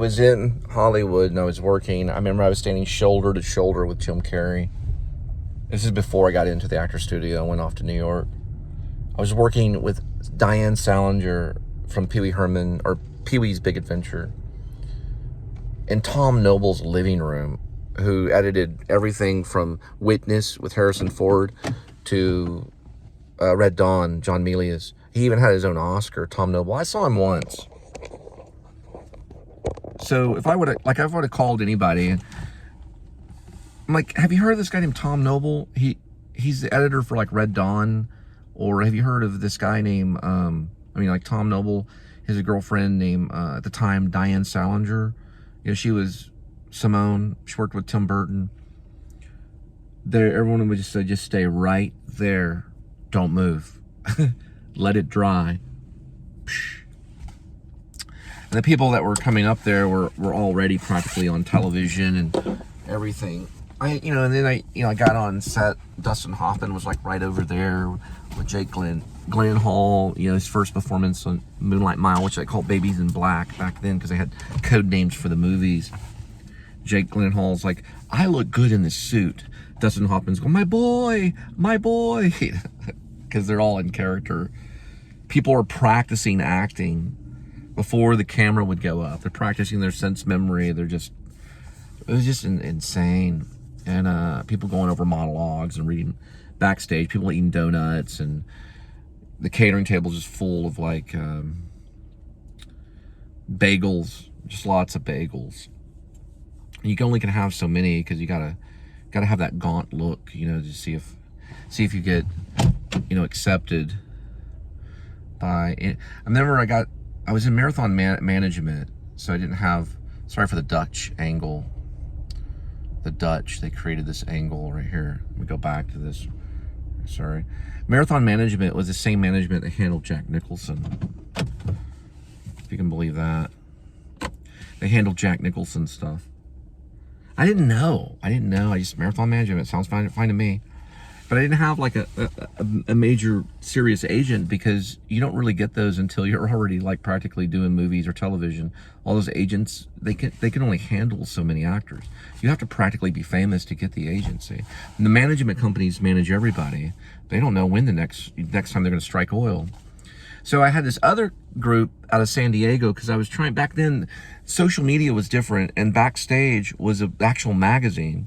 I was in Hollywood and I was working. I remember I was standing shoulder to shoulder with Jim Carrey. This is before I got into the actor studio and went off to New York. I was working with Diane Salinger from Pee-wee's Big Adventure in Tom Noble's living room, who edited everything from Witness with Harrison Ford to Red Dawn, John Milius. He even had his own Oscar, Tom Noble. I saw him once. So if I would have called anybody, and I'm like, have you heard of this guy named Tom Noble? He's the editor for like Red Dawn. Or have you heard of this guy named, like Tom Noble, his girlfriend named, at the time, Diane Salinger. You know, she was Simone. She worked with Tim Burton. Everyone would just say, just stay right there. Don't move. Let it dry. And the people that were coming up there were already practically on television and everything. And then I got on set. Dustin Hoffman was like right over there with Jake Gyllenhaal. His first performance on Moonlight Mile, which they called Babies in Black back then because they had code names for the movies. Jake Gyllenhaal's like, I look good in this suit. Dustin Hoffman's going, my boy, because they're all in character. People are practicing acting before the camera would go up. They're practicing their sense memory. It was just insane. And people going over monologues and reading backstage, people eating donuts, and the catering table just full of like bagels, just lots of bagels. And you only can have so many because you gotta have that gaunt look, to see if you get accepted by it. I remember I was in marathon management, so I didn't have, sorry for the Dutch angle. The Dutch, they created this angle right here. Let me go back to this. Sorry. Marathon management was the same management that handled Jack Nicholson. If you can believe that. They handled Jack Nicholson stuff. I didn't know. Marathon management sounds fine to me. But I didn't have like a major serious agent, because you don't really get those until you're already like practically doing movies or television. All those agents, they can only handle so many actors. You have to practically be famous to get the agency. And the management companies manage everybody. They don't know when the next time they're going to strike oil. So I had this other group out of San Diego, because I was trying, back then social media was different, and Backstage was an actual magazine,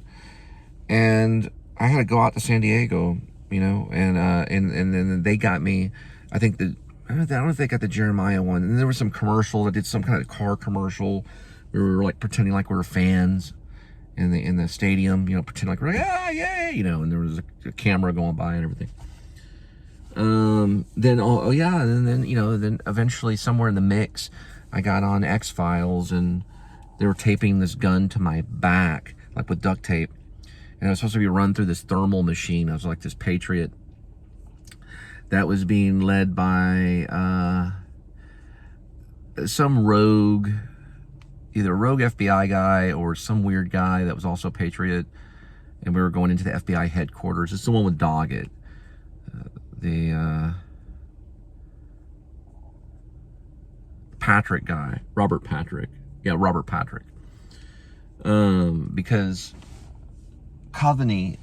and I had to go out to San Diego, and then they got me. I don't know if they got the Jeremiah one. And there was some commercial. I did some kind of car commercial. We were like pretending like we were fans in the stadium, pretending like we're like, yay, and there was a camera going by and everything. Then eventually somewhere in the mix, I got on X-Files, and they were taping this gun to my back, like with duct tape. And I was supposed to be run through this thermal machine. I was like this patriot that was being led by some rogue, either a rogue FBI guy or some weird guy that was also a patriot. And we were going into the FBI headquarters. It's the one with Doggett. Patrick guy, Robert Patrick. Yeah, Robert Patrick. Because Coveney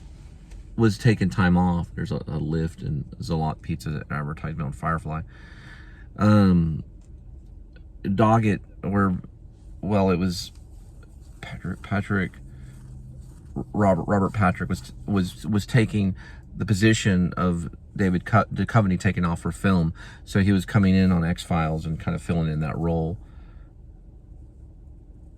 was taking time off. There's a Lyft and Zalot Pizza advertisement on Firefly. Doggett, it was Robert Patrick was taking the position of David Duchovny taking off for film. So he was coming in on X-Files and kind of filling in that role.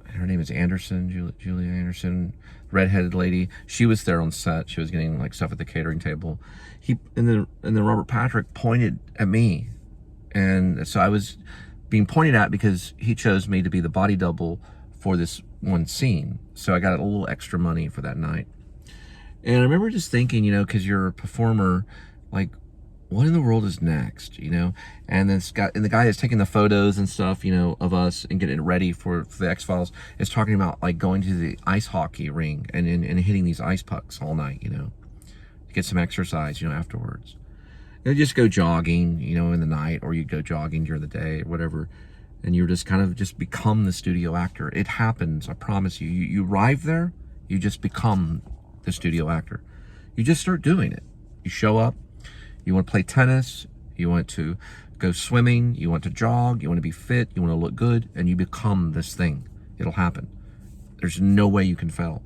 Her name is Anderson, Julia Anderson, redheaded lady. She was there on set. She was getting like stuff at the catering table. And then Robert Patrick pointed at me, and so I was being pointed at because he chose me to be the body double for this one scene. So I got a little extra money for that night. And I remember just thinking, because you're a performer, like, what in the world is next, And the guy that's taking the photos and stuff, of us and getting it ready for the X-Files is talking about like going to the ice hockey ring and hitting these ice pucks all night, to get some exercise, afterwards. And just go jogging, in the night, or you go jogging during the day or whatever. and you're just kind of just become the studio actor. It happens, I promise you. You arrive there, you just become the studio actor. You just start doing it. You show up, you want to play tennis, you want to go swimming, you want to jog, you want to be fit, you want to look good, and you become this thing. It'll happen. There's no way you can fail.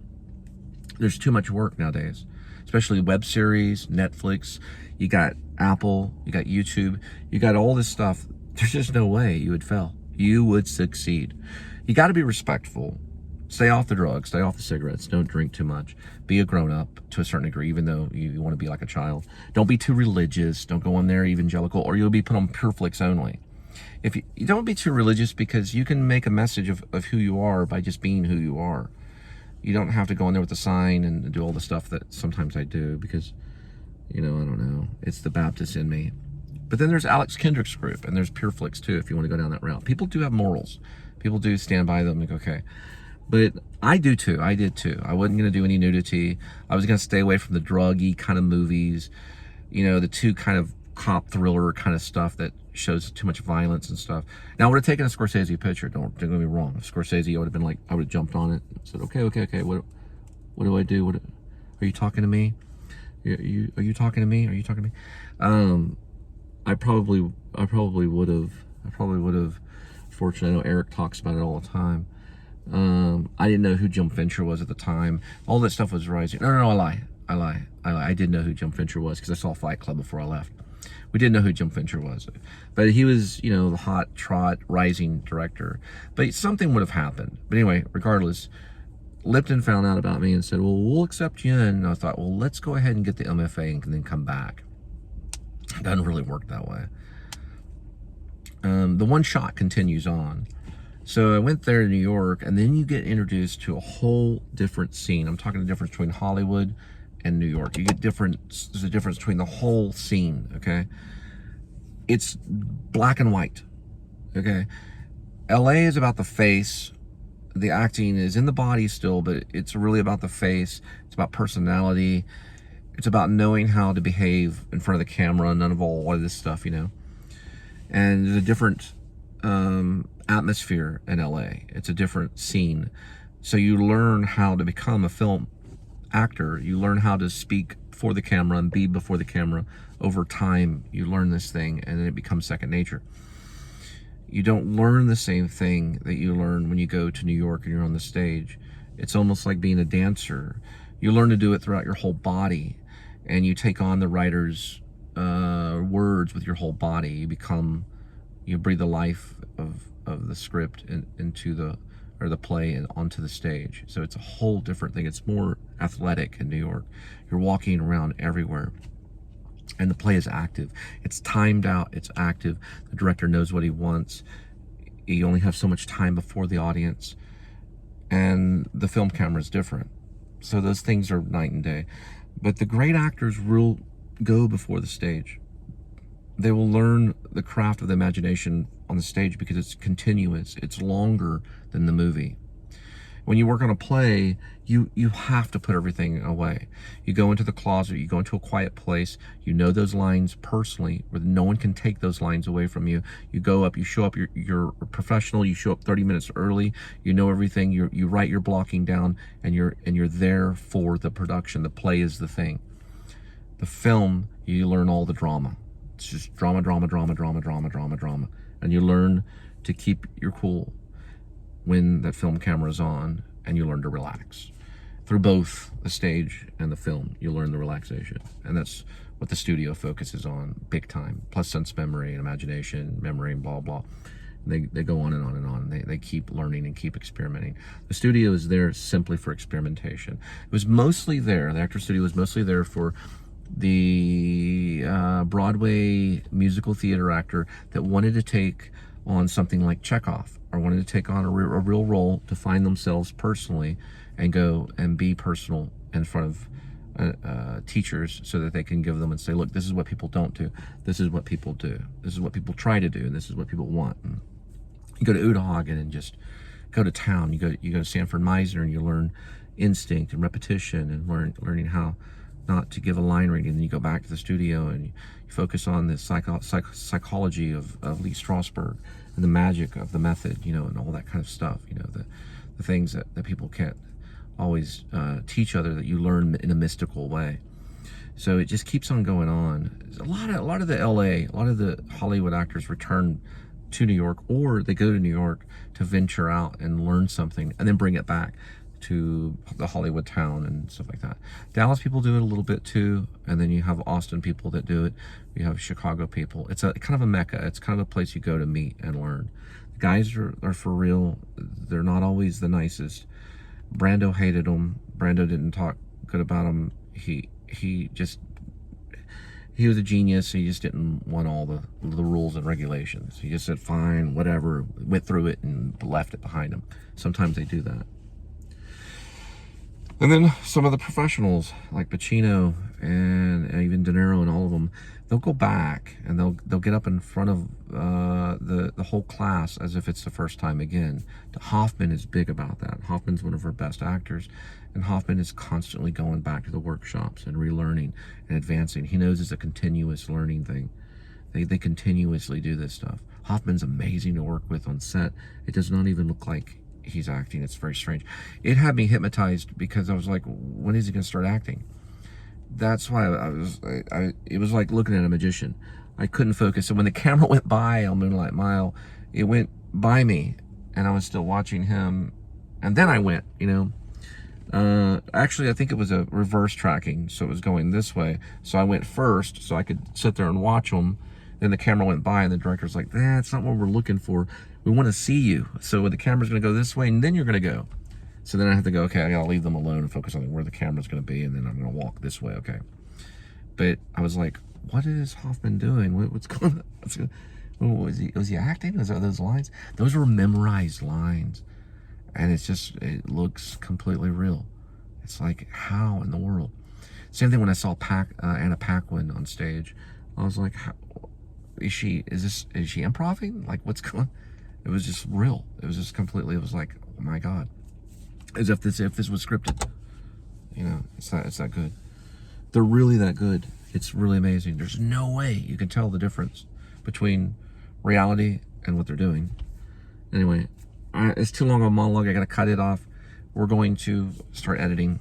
There's too much work nowadays, especially web series, Netflix, you got Apple, you got YouTube, you got all this stuff. There's just no way you would fail. You would succeed. You got to be respectful. Stay off the drugs, stay off the cigarettes, don't drink too much. Be a grown-up to a certain degree, even though you want to be like a child. Don't be too religious, don't go on there evangelical, or you'll be put on pure flicks only. If you don't be too religious, because you can make a message of who you are by just being who you are. You don't have to go in there with a sign and do all the stuff that sometimes I do, because, you know, I don't know, it's the Baptist in me. But then there's Alex Kendrick's group, and there's pure flicks too, if you want to go down that route. People do have morals. People do stand by them and go, okay. But I do too. I did too. I wasn't going to do any nudity. I was going to stay away from the druggy kind of movies, you know, the too kind of cop thriller kind of stuff that shows too much violence and stuff. Now, I would have taken a Scorsese picture. Don't get me wrong. If Scorsese, I would have been like, I would have jumped on it and said, okay. What do I do? What are you talking to me? Are you talking to me? Are you talking to me? I probably would have. Fortunately, I know Eric talks about it all the time. I didn't know who Jim Fincher was at the time. All that stuff was rising. No, I lie. I did know who Jim Fincher was because I saw Fight Club before I left. We didn't know who Jim Fincher was, but he was, you know, the hot trot rising director. But something would have happened. But anyway, regardless, Lipton found out about me and said, well, we'll accept you in. And I thought, well, let's go ahead and get the MFA and then come back. It doesn't really work that way. The one shot continues on. So I went there to New York, and then you get introduced to a whole different scene. I'm talking the difference between Hollywood and New York. You get there's a difference between the whole scene, okay? It's black and white, okay? LA is about the face. The acting is in the body still, but it's really about the face. It's about personality. It's about knowing how to behave in front of the camera, none of all of this stuff, you know? And there's a different atmosphere in LA. It's a different scene. So you learn how to become a film actor. You learn how to speak for the camera and be before the camera. Over time, you learn this thing, and then it becomes second nature. You don't learn the same thing that you learn when you go to New York and you're on the stage. It's almost like being a dancer. You learn to do it throughout your whole body, and you take on the writer's words with your whole body. You breathe the life of the script into the play and onto the stage. So it's a whole different thing. It's more athletic in New York. You're walking around everywhere, and the play is active. It's timed out. It's active. The director knows what he wants. You only have so much time before the audience, and the film camera is different. So those things are night and day. But the great actors will go before the stage. They will learn the craft of the imagination on the stage because it's continuous. It's longer than the movie. When you work on a play, you have to put everything away. You go into the closet, you go into a quiet place, you know those lines personally, where no one can take those lines away from you. You go up, you show up, you're a professional, you show up 30 minutes early, you know everything, you write your blocking down, and you're there for the production. The play is the thing. The film, you learn all the drama. It's just drama. And you learn to keep your cool when that film camera is on, and you learn to relax. Through both the stage and the film, you learn the relaxation. And that's what the studio focuses on big time. Plus sense memory and imagination, memory and blah, blah. And they go on and on and on. They keep learning and keep experimenting. The studio is there simply for experimentation. It was mostly there, the actor studio was mostly there for the Broadway musical theater actor that wanted to take on something like Chekhov, or wanted to take on a real role to find themselves personally and go and be personal in front of teachers, so that they can give them and say, look, this is what people don't do. This is what people do. This is what people try to do, and this is what people want. And you go to Udahagen and just go to town. You go to Sanford Meisner and you learn instinct and repetition and learning how not to give a line reading. Then you go back to the studio and you focus on the psychology of Lee Strasberg and the magic of the method, you know, and all that kind of stuff, you know, the things that people can't always teach other, that you learn in a mystical way. So it just keeps on going on. A lot of the a lot of the Hollywood actors return to New York, or they go to New York to venture out and learn something and then bring it back to the Hollywood town and stuff like that. Dallas people do it a little bit too, and then you have Austin people that do it. You have Chicago people. It's a kind of a mecca. It's kind of a place you go to meet and learn. The guys are for real. They're not always the nicest. Brando hated them. Brando didn't talk good about him. He was a genius. He just didn't want all the rules and regulations. He just said, fine, whatever, went through it and left it behind him. Sometimes they do that. And then some of the professionals like Pacino and even De Niro and all of them, they'll go back and they'll get up in front of the whole class as if it's the first time again. Hoffman is big about that. Hoffman's one of our best actors, and Hoffman is constantly going back to the workshops and relearning and advancing. He knows it's a continuous learning thing. They continuously do this stuff. Hoffman's amazing to work with on set. It does not even look like he's acting. It's very strange. It had me hypnotized because I was like, when is he gonna start acting? That's why it was like looking at a magician. I couldn't focus. So when the camera went by on Moonlight Mile, it went by me and I was still watching him, and then I went, you know. Actually, I think it was a reverse tracking, so it was going this way. So I went first so I could sit there and watch him. Then the camera went by and the director's like, that's not what we're looking for. We want to see you. So the camera's going to go this way and then you're going to go. So then I have to go, okay, I got to leave them alone and focus on where the camera's going to be, and then I'm going to walk this way, okay. But I was like, what is Hoffman doing? What's going on? Was he acting? Was that those lines? Those were memorized lines. And it looks completely real. It's like, how in the world? Same thing when I saw Anna Paquin on stage. I was like, is she improvising? Like, what's going on? It was just real. It was just completely, it was like, oh my God. As if this was scripted. You know, it's that good. They're really that good. It's really amazing. There's no way you can tell the difference between reality and what they're doing. Anyway, it's too long of a monologue. I gotta cut it off. We're going to start editing.